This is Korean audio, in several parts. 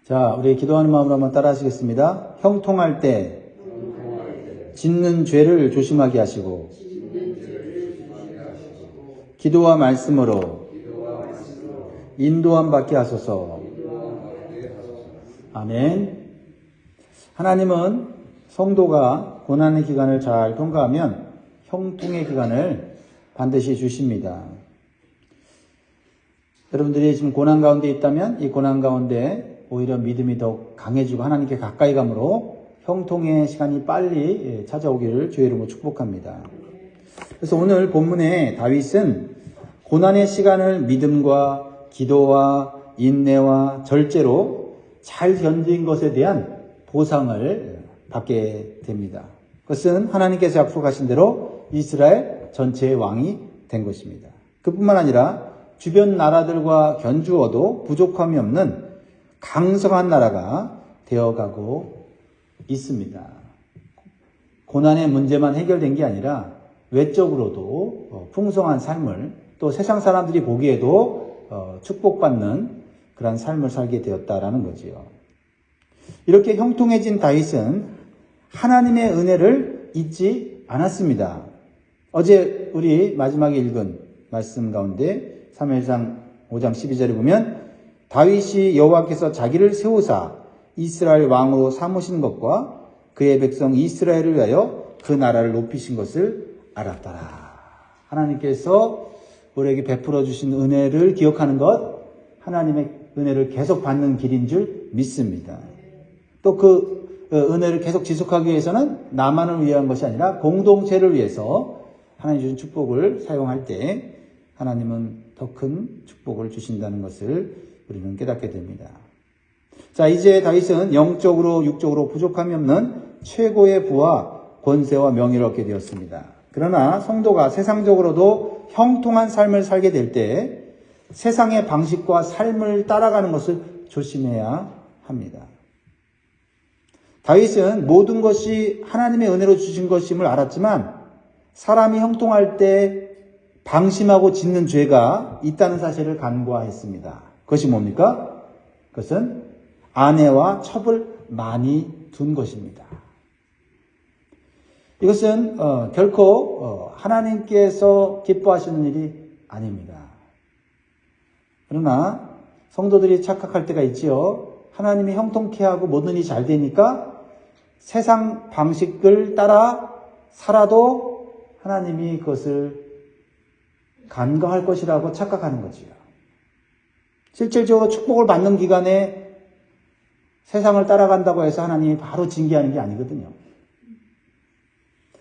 자, 우리 기도하는 마음으로 한번 따라 하시겠습니다. 형통할 때 짓는 죄를 조심하게 하시고 기도와 말씀으로 인도함 받게 하소서. 아멘. 하나님은 성도가 고난의 기간을 잘 통과하면 형통의 기간을 반드시 주십니다. 여러분들이 지금 고난 가운데 있다면 이 고난 가운데 오히려 믿음이 더욱 강해지고 하나님께 가까이 감으로 형통의 시간이 빨리 찾아오기를 주의 이름으로 축복합니다. 그래서 오늘 본문에 다윗은 고난의 시간을 믿음과 기도와 인내와 절제로 잘 견딘 것에 대한 보상을 받게 됩니다. 그것은 하나님께서 약속하신 대로 이스라엘 전체의 왕이 된 것입니다. 그뿐만 아니라 주변 나라들과 견주어도 부족함이 없는 강성한 나라가 되어가고 있습니다. 고난의 문제만 해결된 게 아니라 외적으로도 풍성한 삶을 또 세상 사람들이 보기에도 축복받는 그런 삶을 살게 되었다라는 거지요. 이렇게 형통해진 다윗은 하나님의 은혜를 잊지 않았습니다. 어제 우리 마지막에 읽은 말씀 가운데 사무엘상 5장 12절에 보면 다윗이 여호와께서 자기를 세우사 이스라엘 왕으로 삼으신 것과 그의 백성 이스라엘을 위하여 그 나라를 높이신 것을 알았더라. 하나님께서 우리에게 베풀어 주신 은혜를 기억하는 것, 하나님의 은혜를 계속 받는 길인 줄 믿습니다. 또 그 은혜를 계속 지속하기 위해서는 나만을 위한 것이 아니라 공동체를 위해서 하나님 주신 축복을 사용할 때 하나님은 더 큰 축복을 주신다는 것을 우리는 깨닫게 됩니다. 자, 이제 다윗은 영적으로 육적으로 부족함이 없는 최고의 부와 권세와 명예를 얻게 되었습니다. 그러나 성도가 세상적으로도 형통한 삶을 살게 될 때 세상의 방식과 삶을 따라가는 것을 조심해야 합니다. 다윗은 모든 것이 하나님의 은혜로 주신 것임을 알았지만 사람이 형통할 때 방심하고 짓는 죄가 있다는 사실을 간과했습니다. 그것이 뭡니까? 그것은 아내와 첩을 많이 둔 것입니다. 이것은 결코 하나님께서 기뻐하시는 일이 아닙니다. 그러나 성도들이 착각할 때가 있지요. 하나님이 형통케 하고 모든 일이 잘 되니까 세상 방식을 따라 살아도 하나님이 그것을 간과할 것이라고 착각하는 거지요. 실질적으로 축복을 받는 기간에 세상을 따라간다고 해서 하나님이 바로 징계하는 게 아니거든요.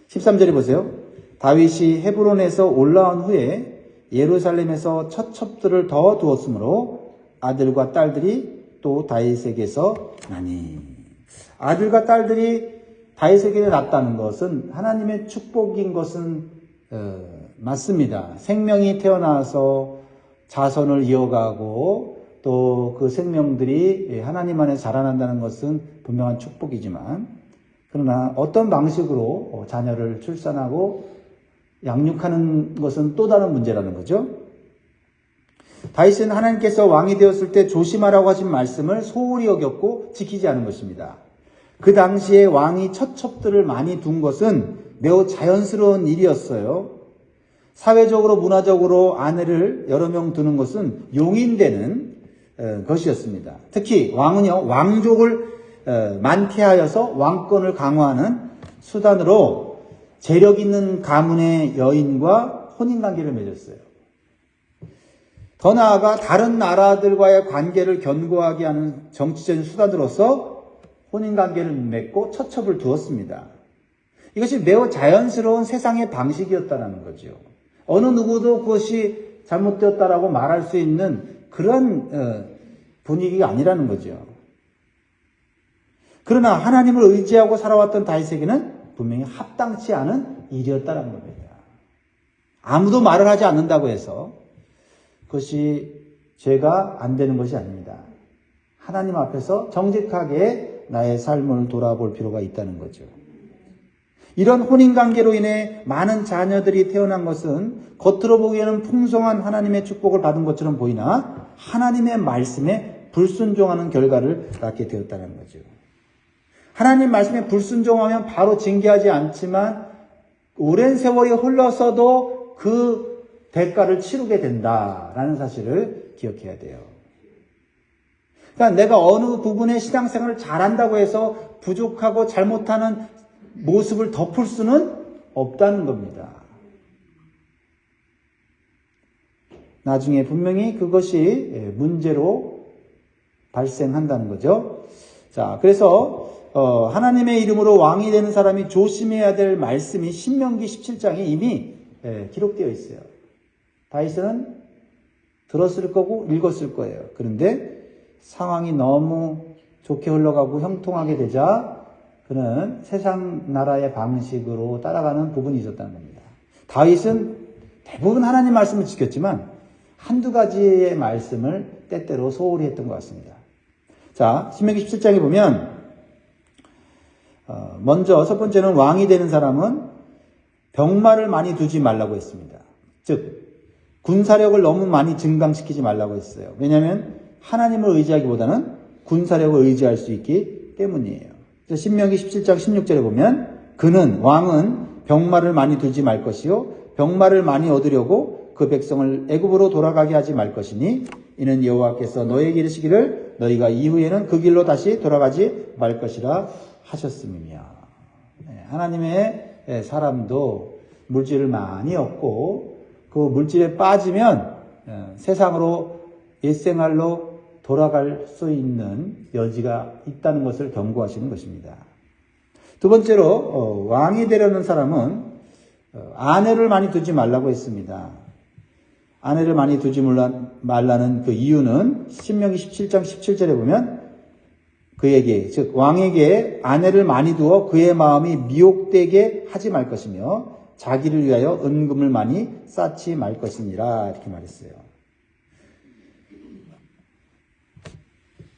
13절에 보세요. 다윗이 헤브론에서 올라온 후에 예루살렘에서 첫 첩들을 더 두었으므로 아들과 딸들이 또 다윗에게서 나니. 아들과 딸들이 다윗에게 났다는 것은 하나님의 축복인 것은 맞습니다. 생명이 태어나서 자손을 이어가고 또 그 생명들이 하나님 안에 자라난다는 것은 분명한 축복이지만 그러나 어떤 방식으로 자녀를 출산하고 양육하는 것은 또 다른 문제라는 거죠. 다윗은 하나님께서 왕이 되었을 때 조심하라고 하신 말씀을 소홀히 여겼고 지키지 않은 것입니다. 그 당시에 왕이 첫 첩들을 많이 둔 것은 매우 자연스러운 일이었어요. 사회적으로 문화적으로 아내를 여러 명 두는 것은 용인되는 것이었습니다. 특히 왕은요, 왕족을 많게 하여서 왕권을 강화하는 수단으로 재력 있는 가문의 여인과 혼인관계를 맺었어요. 더 나아가 다른 나라들과의 관계를 견고하게 하는 정치적인 수단으로서 혼인관계를 맺고 처첩을 두었습니다. 이것이 매우 자연스러운 세상의 방식이었다는 거죠. 어느 누구도 그것이 잘못되었다라고 말할 수 있는 그런 분위기가 아니라는 거죠. 그러나 하나님을 의지하고 살아왔던 다윗에게는 분명히 합당치 않은 일이었다는 겁니다. 아무도 말을 하지 않는다고 해서 그것이 죄가 안 되는 것이 아닙니다. 하나님 앞에서 정직하게 나의 삶을 돌아볼 필요가 있다는 거죠. 이런 혼인관계로 인해 많은 자녀들이 태어난 것은 겉으로 보기에는 풍성한 하나님의 축복을 받은 것처럼 보이나 하나님의 말씀에 불순종하는 결과를 낳게 되었다는 거죠. 하나님 말씀에 불순종하면 바로 징계하지 않지만 오랜 세월이 흘러서도 그 대가를 치르게 된다라는 사실을 기억해야 돼요. 그러니까 내가 어느 부분의 신앙생활을 잘한다고 해서 부족하고 잘못하는 모습을 덮을 수는 없다는 겁니다. 나중에 분명히 그것이 문제로 발생한다는 거죠. 자, 그래서 하나님의 이름으로 왕이 되는 사람이 조심해야 될 말씀이 신명기 17장에 이미 기록되어 있어요. 다윗은 들었을 거고 읽었을 거예요. 그런데 상황이 너무 좋게 흘러가고 형통하게 되자 그는 세상 나라의 방식으로 따라가는 부분이 있었다는 겁니다. 다윗은 대부분 하나님 말씀을 지켰지만 한두 가지의 말씀을 때때로 소홀히 했던 것 같습니다. 자, 신명기 17장에 보면 먼저 첫 번째는 왕이 되는 사람은 병마를 많이 두지 말라고 했습니다. 즉 군사력을 너무 많이 증강시키지 말라고 했어요. 왜냐하면 하나님을 의지하기보다는 군사력을 의지할 수 있기 때문이에요. 그래서 신명기 17장 16절에 보면 그는 왕은 병마를 많이 두지 말 것이요 병마를 많이 얻으려고 그 백성을 애굽으로 돌아가게 하지 말 것이니 이는 여호와께서 너에게 이르시기를 너희가 이후에는 그 길로 다시 돌아가지 말 것이라 하셨음이며. 하나님의 사람도 물질을 많이 얻고 그 물질에 빠지면 세상으로 옛생활로 돌아갈 수 있는 여지가 있다는 것을 경고하시는 것입니다. 두 번째로 왕이 되려는 사람은 아내를 많이 두지 말라고 했습니다. 아내를 많이 두지 말라는 그 이유는 신명기 17장 17절에 보면 그에게 즉 왕에게 아내를 많이 두어 그의 마음이 미혹되게 하지 말 것이며 자기를 위하여 은금을 많이 쌓지 말 것이니라 이렇게 말했어요.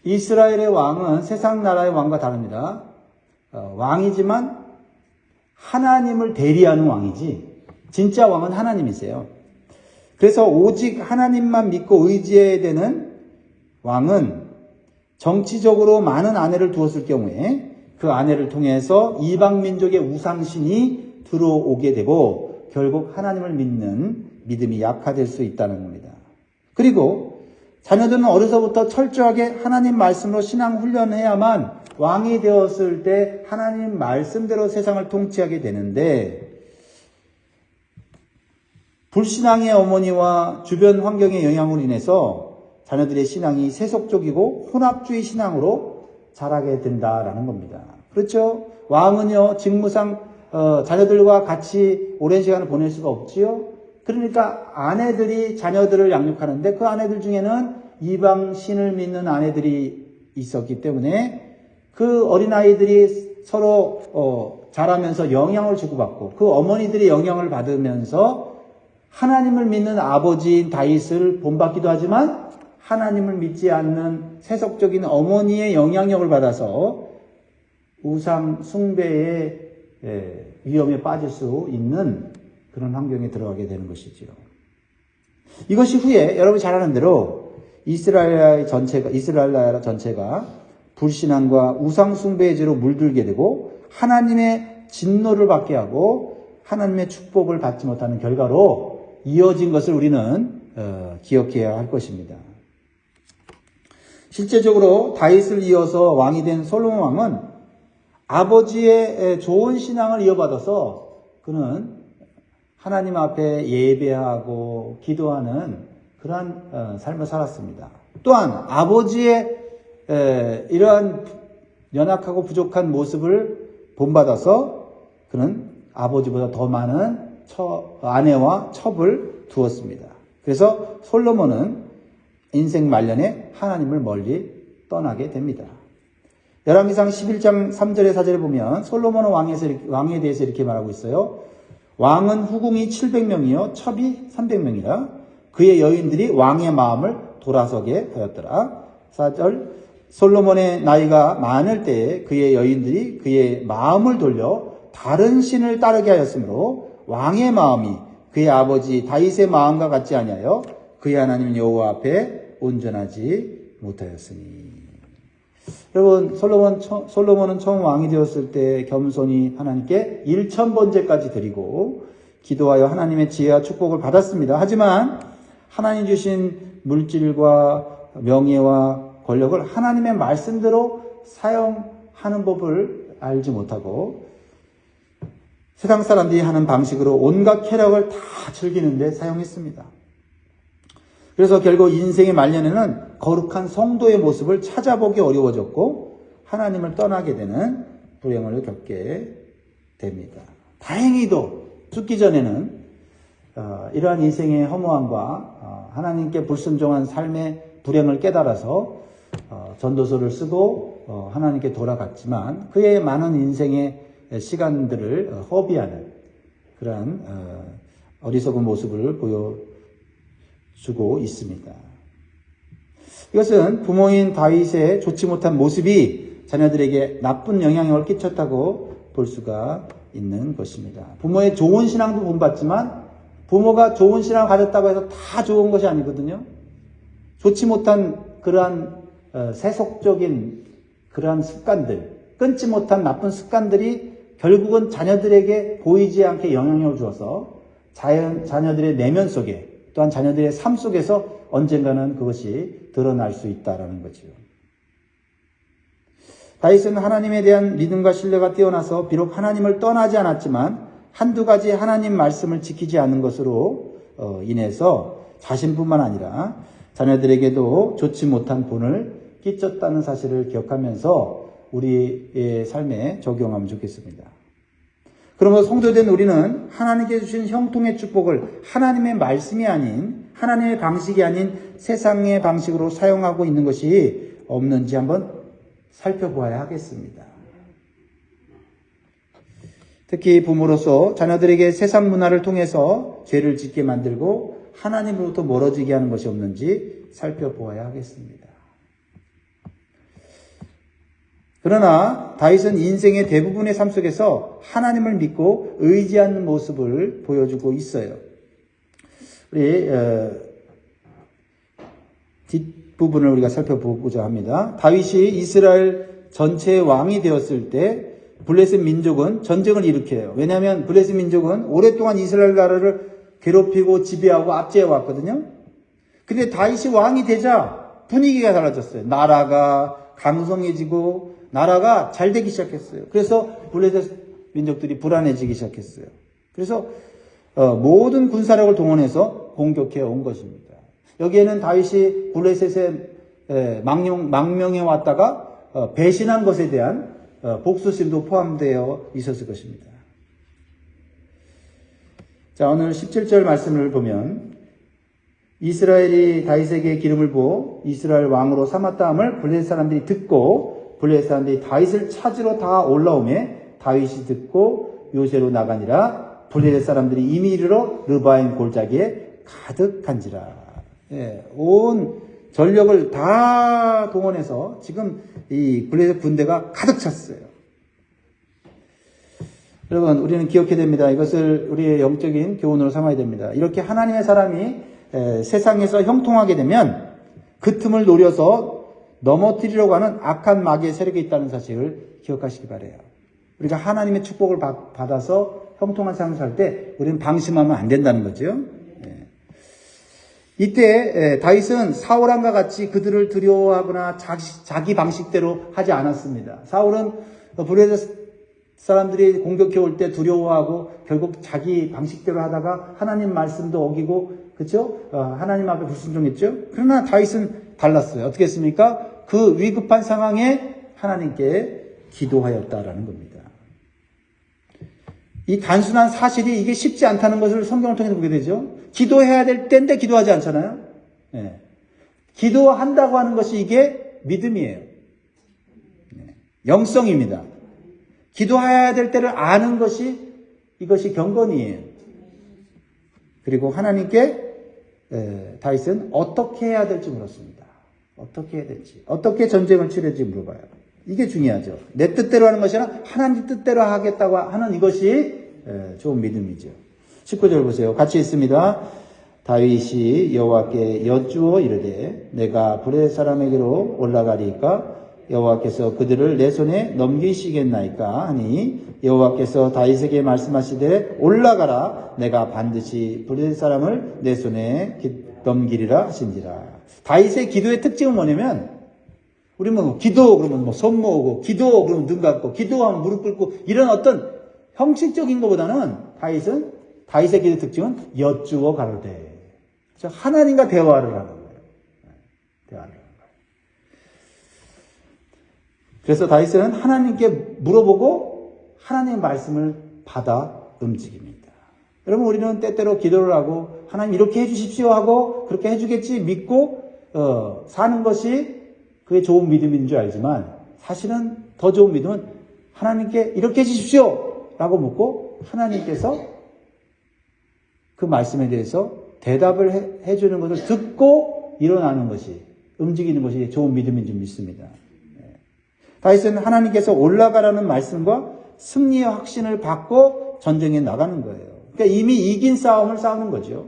이스라엘의 왕은 세상 나라의 왕과 다릅니다. 왕이지만 하나님을 대리하는 왕이지 진짜 왕은 하나님이세요. 그래서 오직 하나님만 믿고 의지해야 되는 왕은 정치적으로 많은 아내를 두었을 경우에 그 아내를 통해서 이방 민족의 우상신이 들어오게 되고 결국 하나님을 믿는 믿음이 약화될 수 있다는 겁니다. 그리고 자녀들은 어려서부터 철저하게 하나님 말씀으로 신앙 훈련해야만 왕이 되었을 때 하나님 말씀대로 세상을 통치하게 되는데 불신앙의 어머니와 주변 환경의 영향으로 인해서 자녀들의 신앙이 세속적이고 혼합주의 신앙으로 자라게 된다라는 겁니다. 그렇죠? 왕은요 직무상 자녀들과 같이 오랜 시간을 보낼 수가 없지요. 그러니까 아내들이 자녀들을 양육하는데 그 아내들 중에는 이방 신을 믿는 아내들이 있었기 때문에 그 어린아이들이 서로 자라면서 영향을 주고받고 그 어머니들이 영향을 받으면서 하나님을 믿는 아버지인 다윗을 본받기도 하지만 하나님을 믿지 않는 세속적인 어머니의 영향력을 받아서 우상 숭배의 위험에 빠질 수 있는 그런 환경에 들어가게 되는 것이지요. 이것이 후에 여러분이 잘 아는 대로 이스라엘 나라 전체가 불신앙과 우상 숭배의 죄로 물들게 되고 하나님의 진노를 받게 하고 하나님의 축복을 받지 못하는 결과로 이어진 것을 우리는 기억해야 할 것입니다. 실제적으로 다윗을 이어서 왕이 된 솔로몬 왕은 아버지의 좋은 신앙을 이어받아서 그는 하나님 앞에 예배하고 기도하는 그러한 삶을 살았습니다. 또한 아버지의 이러한 연약하고 부족한 모습을 본받아서 그는 아버지보다 더 많은 아내와 첩을 두었습니다. 그래서 솔로몬은 인생 말년에 하나님을 멀리 떠나게 됩니다. 열왕기상 11장 3절에 4절에 보면 솔로몬 왕에 대해서 이렇게 말하고 있어요. 왕은 후궁이 700명이요 첩이 300명이라 그의 여인들이 왕의 마음을 돌아서게 하였더라. 4절 솔로몬의 나이가 많을 때에 그의 여인들이 그의 마음을 돌려 다른 신을 따르게 하였으므로 왕의 마음이 그의 아버지 다윗의 마음과 같지 아니하여 그의 하나님 여호와 앞에 온전하지 못하였으니. 여러분, 솔로몬은 처음 왕이 되었을 때 겸손히 하나님께 1000번제까지 드리고 기도하여 하나님의 지혜와 축복을 받았습니다. 하지만 하나님 주신 물질과 명예와 권력을 하나님의 말씀대로 사용하는 법을 알지 못하고 세상 사람들이 하는 방식으로 온갖 쾌락을 다 즐기는데 사용했습니다. 그래서 결국 인생의 말년에는 거룩한 성도의 모습을 찾아보기 어려워졌고 하나님을 떠나게 되는 불행을 겪게 됩니다. 다행히도 죽기 전에는 이러한 인생의 허무함과 하나님께 불순종한 삶의 불행을 깨달아서 전도서를 쓰고 하나님께 돌아갔지만 그의 많은 인생의 시간들을 허비하는 그러한 어리석은 모습을 보여주고 있습니다. 이것은 부모인 다윗의 좋지 못한 모습이 자녀들에게 나쁜 영향을 끼쳤다고 볼 수가 있는 것입니다. 부모의 좋은 신앙도 본받지만 부모가 좋은 신앙을 가졌다고 해서 다 좋은 것이 아니거든요. 좋지 못한 그러한 세속적인 그러한 습관들, 끊지 못한 나쁜 습관들이 결국은 자녀들에게 보이지 않게 영향을 주어서 자녀들의 내면 속에 또한 자녀들의 삶 속에서 언젠가는 그것이 드러날 수 있다는 거죠. 다윗은 하나님에 대한 믿음과 신뢰가 뛰어나서 비록 하나님을 떠나지 않았지만 한두 가지 하나님 말씀을 지키지 않은 것으로 인해서 자신뿐만 아니라 자녀들에게도 좋지 못한 본을 끼쳤다는 사실을 기억하면서 우리의 삶에 적용하면 좋겠습니다. 그러므로 성도된 우리는 하나님께 주신 형통의 축복을 하나님의 말씀이 아닌 하나님의 방식이 아닌 세상의 방식으로 사용하고 있는 것이 없는지 한번 살펴보아야 하겠습니다. 특히 부모로서 자녀들에게 세상 문화를 통해서 죄를 짓게 만들고 하나님으로부터 멀어지게 하는 것이 없는지 살펴보아야 하겠습니다. 그러나 다윗은 인생의 대부분의 삶 속에서 하나님을 믿고 의지하는 모습을 보여주고 있어요. 우리 뒷부분을 우리가 살펴보고자 합니다. 다윗이 이스라엘 전체의 왕이 되었을 때 블레셋 민족은 전쟁을 일으켜요. 왜냐하면 블레셋 민족은 오랫동안 이스라엘 나라를 괴롭히고 지배하고 압제해 왔거든요. 근데 다윗이 왕이 되자 분위기가 달라졌어요. 나라가 강성해지고 나라가 잘 되기 시작했어요. 그래서 블레셋 민족들이 불안해지기 시작했어요. 그래서 모든 군사력을 동원해서 공격해 온 것입니다. 여기에는 다윗이 블레셋에 망명해 왔다가 배신한 것에 대한 복수심도 포함되어 있었을 것입니다. 자, 오늘 17절 말씀을 보면 이스라엘이 다윗에게 기름을 부어 이스라엘 왕으로 삼았다함을 블레셋 사람들이 듣고 블레셋 사람들이 다윗을 찾으러 다 올라오매 다윗이 듣고 요새로 나가니라 블레셋 사람들이 이미 이르러 르바임 골짜기에 가득한지라. 온 전력을 다 동원해서 지금 이 블레셋 군대가 가득 찼어요. 여러분, 우리는 기억해야 됩니다. 이것을 우리의 영적인 교훈으로 삼아야 됩니다. 이렇게 하나님의 사람이 세상에서 형통하게 되면 그 틈을 노려서 넘어뜨리려고 하는 악한 마귀의 세력이 있다는 사실을 기억하시기 바라요. 우리가 하나님의 축복을 받아서 형통한 삶을 살 때 우리는 방심하면 안 된다는 거죠. 이때 다윗은 사울왕과 같이 그들을 두려워하거나 자기 방식대로 하지 않았습니다. 사울은 블레셋 사람들이 공격해 올 때 두려워하고 결국 자기 방식대로 하다가 하나님 말씀도 어기고 그렇죠? 하나님 앞에 불순종했죠. 그러나 다윗은 달랐어요. 어떻게 했습니까? 그 위급한 상황에 하나님께 기도하였다라는 겁니다. 이 단순한 사실이 이게 쉽지 않다는 것을 성경을 통해서 보게 되죠. 기도해야 될 때인데 기도하지 않잖아요. 기도한다고 하는 것이 이게 믿음이에요. 영성입니다. 기도해야 될 때를 아는 것이 이것이 경건이에요. 그리고 하나님께 다윗은 어떻게 해야 될지 물었습니다. 어떻게 해야 될지, 어떻게 전쟁을 치를지 물어봐요. 이게 중요하죠. 내 뜻대로 하는 것이 아니라 하나님 뜻대로 하겠다고 하는 이것이 좋은 믿음이죠. 19절 보세요. 같이 있습니다. 다윗이 여호와께 여쭈어 이르되 내가 블레셋 사람에게로 올라가리이까 여호와께서 그들을 내 손에 넘기시겠나이까 하니 여호와께서 다윗에게 말씀하시되 올라가라 내가 반드시 블레셋 사람을 내 손에 넘기리라 하신지라. 다윗의 기도의 특징은 뭐냐면 우리 뭐 기도 그러면 뭐 손 모으고 기도 그러면 눈 감고 기도하면 무릎 꿇고 이런 어떤 형식적인 것보다는 다윗의 기도의 특징은 여쭈어 가로되 하나님과 대화를 하는 거예요. 대화를 하는 거예요. 그래서 다윗은 하나님께 물어보고 하나님의 말씀을 받아 움직입니다. 여러분 우리는 때때로 기도를 하고 하나님 이렇게 해주십시오 하고 그렇게 해주겠지 믿고 사는 것이 그게 좋은 믿음인 줄 알지만 사실은 더 좋은 믿음은 하나님께 이렇게 해주십시오 라고 묻고 하나님께서 그 말씀에 대해서 대답을 해주는 것을 듣고 일어나는 것이 움직이는 것이 좋은 믿음인 줄 믿습니다. 다윗은 하나님께서 올라가라는 말씀과 승리의 확신을 받고 전쟁에 나가는 거예요. 그러니까 이미 이긴 싸움을 싸우는 거죠.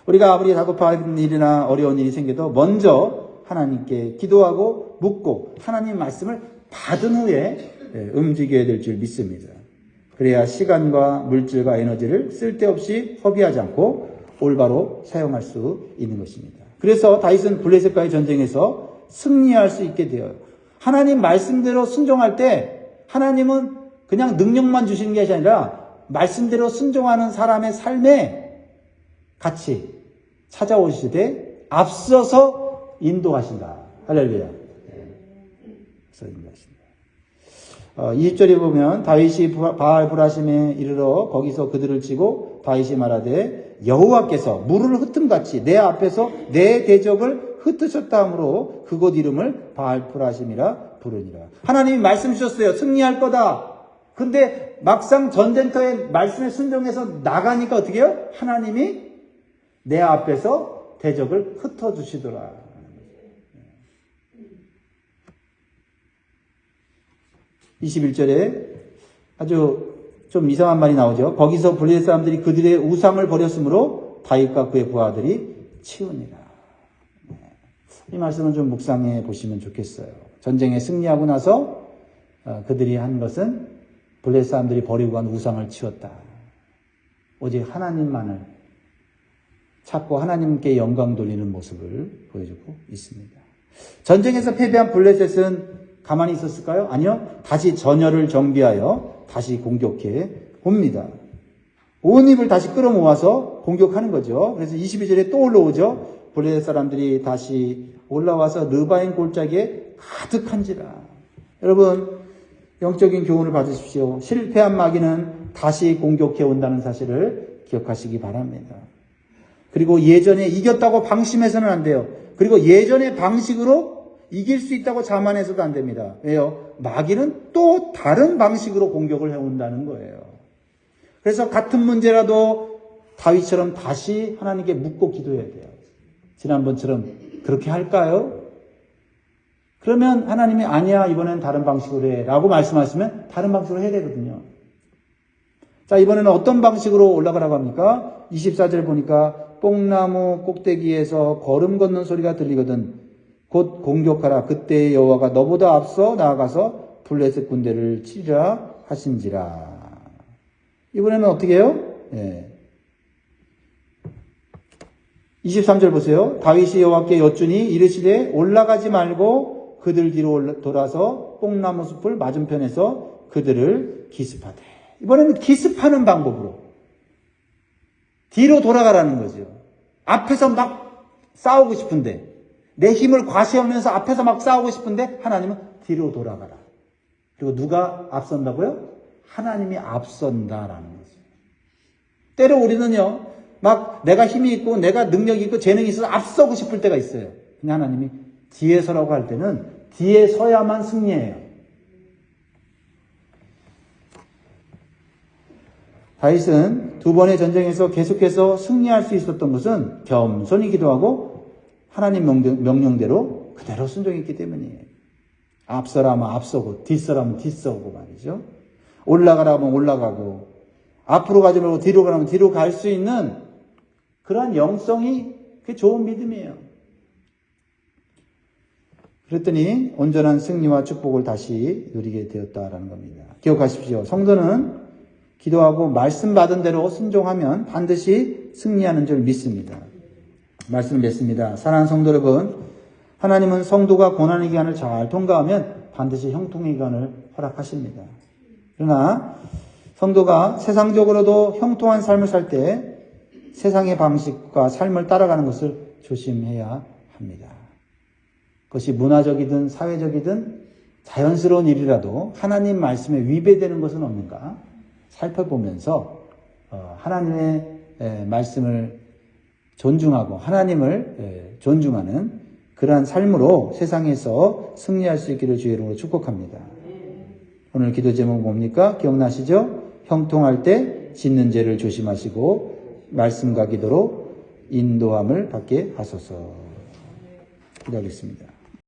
우리가 아무리 다급한 일이나 어려운 일이 생겨도 먼저 하나님께 기도하고 묻고 하나님 말씀을 받은 후에 움직여야 될 줄 믿습니다. 그래야 시간과 물질과 에너지를 쓸데없이 허비하지 않고 올바로 사용할 수 있는 것입니다. 그래서 다윗은 블레셋과의 전쟁에서 승리할 수 있게 되어요. 하나님 말씀대로 순종할 때 하나님은 그냥 능력만 주시는 것이 아니라 말씀대로 순종하는 사람의 삶에 같이 찾아오시되 앞서서 인도하신다. 할렐루야. 앞서서 인도하신다. 20절에 보면 다윗이 바알 브라심에 이르러 거기서 그들을 치고 다윗이 말하되 여호와께서 물을 흩음같이 내 앞에서 내 대적을 흩으셨다 하므로 그곳 이름을 바알 브라심이라 부르니라. 하나님이 말씀 주셨어요. 승리할 거다. 근데 막상 전쟁터에 말씀에 순종해서 나가니까 어떻게 해요? 하나님이 내 앞에서 대적을 흩어주시더라. 21절에 아주 좀 이상한 말이 나오죠. 거기서 블레셋 사람들이 그들의 우상을 버렸으므로 다윗과 그의 부하들이 치우니라. 이 말씀은 좀 묵상해 보시면 좋겠어요. 전쟁에 승리하고 나서 그들이 한 것은 블레셋 사람들이 버리고 간 우상을 치웠다. 오직 하나님만을 찾고 하나님께 영광 돌리는 모습을 보여주고 있습니다. 전쟁에서 패배한 블레셋은 가만히 있었을까요? 아니요. 다시 전열을 정비하여 다시 공격해 봅니다. 온 힘을 다시 끌어모아서 공격하는 거죠. 그래서 22절에 또 올라오죠. 블레셋 사람들이 다시 올라와서 르바임 골짜기에 가득한지라. 여러분 영적인 교훈을 받으십시오. 실패한 마귀는 다시 공격해 온다는 사실을 기억하시기 바랍니다. 그리고 예전에 이겼다고 방심해서는 안 돼요. 그리고 예전의 방식으로 이길 수 있다고 자만해서도 안 됩니다. 왜요? 마귀는 또 다른 방식으로 공격을 해온다는 거예요. 그래서 같은 문제라도 다윗처럼 다시 하나님께 묻고 기도해야 돼요. 지난번처럼 그렇게 할까요? 그러면 하나님이 아니야 이번엔 다른 방식으로 해 라고 말씀하시면 다른 방식으로 해야 되거든요. 자, 이번에는 어떤 방식으로 올라가라고 합니까? 24절 보니까 뽕나무 꼭대기에서 걸음 걷는 소리가 들리거든 곧 공격하라. 그때 여호와가 너보다 앞서 나아가서 블레셋 군대를 치리라 하신지라. 이번에는 어떻게 해요? 23절 보세요. 다윗이 여호와께 여쭈니 이르시되 올라가지 말고 그들 뒤로 돌아서 뽕나무 숲을 맞은편에서 그들을 기습하되. 이번에는 기습하는 방법으로 뒤로 돌아가라는 거죠. 앞에서 막 싸우고 싶은데 내 힘을 과시하면서 앞에서 막 싸우고 싶은데 하나님은 뒤로 돌아가라. 그리고 누가 앞선다고요? 하나님이 앞선다라는 거죠. 때로 우리는요, 막 내가 힘이 있고 내가 능력이 있고 재능이 있어서 앞서고 싶을 때가 있어요. 근데 하나님이 뒤에 서라고 할 때는 뒤에 서야만 승리해요. 다윗은 두 번의 전쟁에서 계속해서 승리할 수 있었던 것은 겸손히 기도하고 하나님 명령대로 그대로 순종했기 때문이에요. 앞서라면 앞서고 뒷서라면 뒷서고 말이죠. 올라가라면 올라가고 앞으로 가지 말고 뒤로 가라면 뒤로 갈 수 있는 그런 영성이 그게 좋은 믿음이에요. 그랬더니 온전한 승리와 축복을 다시 누리게 되었다라는 겁니다. 기억하십시오. 성도는 기도하고 말씀 받은 대로 순종하면 반드시 승리하는 줄 믿습니다. 말씀을 맺습니다. 사랑하는 성도 여러분, 하나님은 성도가 고난의 기간을 잘 통과하면 반드시 형통의 기간을 허락하십니다. 그러나 성도가 세상적으로도 형통한 삶을 살 때 세상의 방식과 삶을 따라가는 것을 조심해야 합니다. 그것이 문화적이든 사회적이든 자연스러운 일이라도 하나님 말씀에 위배되는 것은 없는가 살펴보면서 하나님의 말씀을 존중하고 하나님을 존중하는 그러한 삶으로 세상에서 승리할 수 있기를 주의 이름으로 축복합니다. 오늘 기도 제목 뭡니까? 기억나시죠? 형통할 때 짓는 죄를 조심하시고 말씀과 기도로 인도함을 받게 하소서. 기도하겠습니다.